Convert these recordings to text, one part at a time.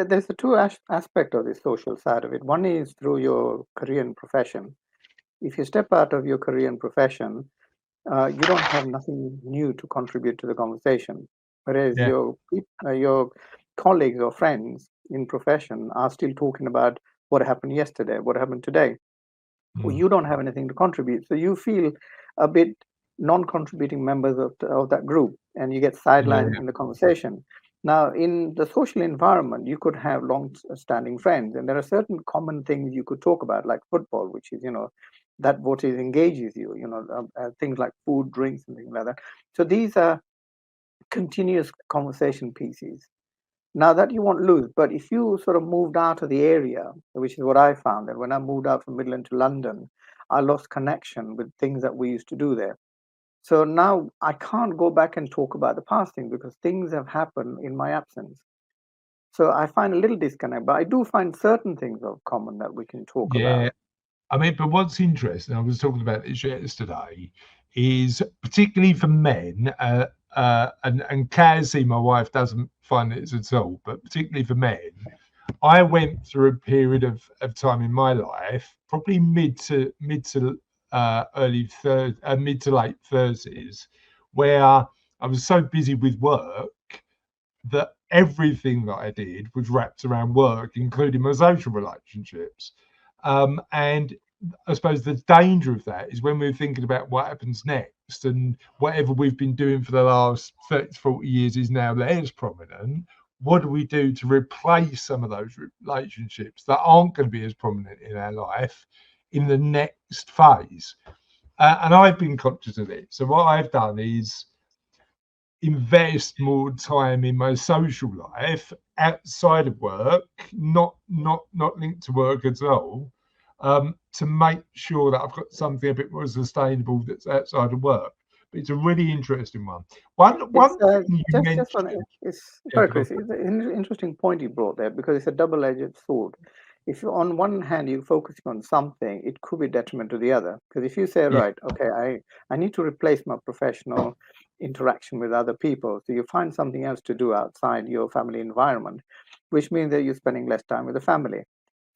there's a two aspect of the social side of it. One is through your career and profession. If you step out of your career and profession, you don't have nothing new to contribute to the conversation. Whereas Yeah. your colleagues or friends in profession are still talking about what happened yesterday, what happened today. Well, you don't have anything to contribute, so you feel a bit non-contributing members of that group, and you get sidelined Yeah. in the conversation. Now, in the social environment, you could have long-standing friends, and there are certain common things you could talk about, like football, which is, that what is engages you, things like food, drinks, and things like that. So these are continuous conversation pieces. Now that you won't lose, but if you sort of moved out of the area, which is what I found, that when I moved out from Midland to London, I lost connection with things that we used to do there. So now I can't go back and talk about the past thing because things have happened in my absence. So I find a little disconnect, but I do find certain things of common that we can talk Yeah. about. I mean, but what's interesting, I was talking about this yesterday, is particularly for men, and Cassie, my wife, doesn't find this at all, but particularly for men, I went through a period of time in my life, probably mid to mid to late 30s, where I was so busy with work that everything that I did was wrapped around work, including my social relationships. And I suppose the danger of that is when we're thinking about what happens next and whatever we've been doing for the last 30, 40 years is now less prominent. What do we do to replace some of those relationships that aren't going to be as prominent in our life in the next phase? And I've been conscious of it. So what I've done is invest more time in my social life outside of work, not linked to work at all, to make sure that I've got something a bit more sustainable that's outside of work. But it's a really interesting one. It's One thing you just one. mentioned. It's Yeah, sorry, go on. Chris. It's an interesting point you brought there because it's a double-edged sword. If you, on one hand, you're focusing on something, it could be detriment to the other. Because if you say, Yeah, right, okay, I need to replace my professional interaction with other people, so you find something else to do outside your family environment, which means that you're spending less time with the family.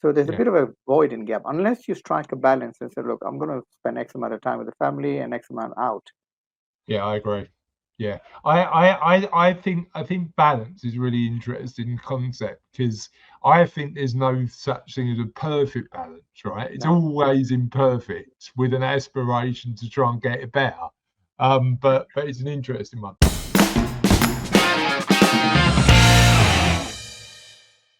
So there's a yeah, bit of a void in gap unless you strike a balance and say, look, I'm going to spend X amount of time with the family and X amount out. yeah. I agree. Yeah, I think balance is a really interesting concept because I think there's no such thing as a perfect balance, right? It's No. always imperfect with an aspiration to try and get it better. But it's an interesting one.